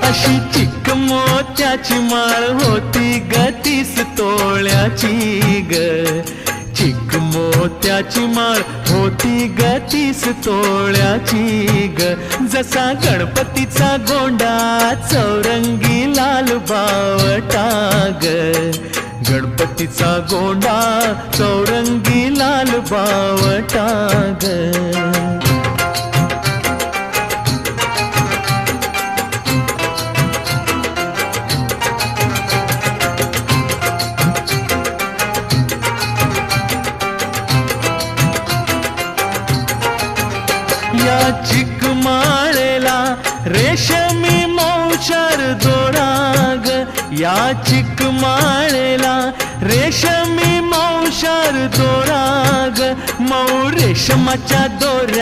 अशी चिक मोत्याची माळ होती ग 30 तोळ्याची ग. चिक मोत्याची माळ होती ग 30 तोळ्याची ग. जसा गणपतीचा गोंडा चौरंगी लाल बावटा ग. गणपतीचा गोंडा चौरंगी लाल बावटा ग. या चिकमाळेला रेशमी मौचार दोराग. या चिकमाळेला रेशमी मौचार दोराग. मऊ रेशमाच्या दोऱ्या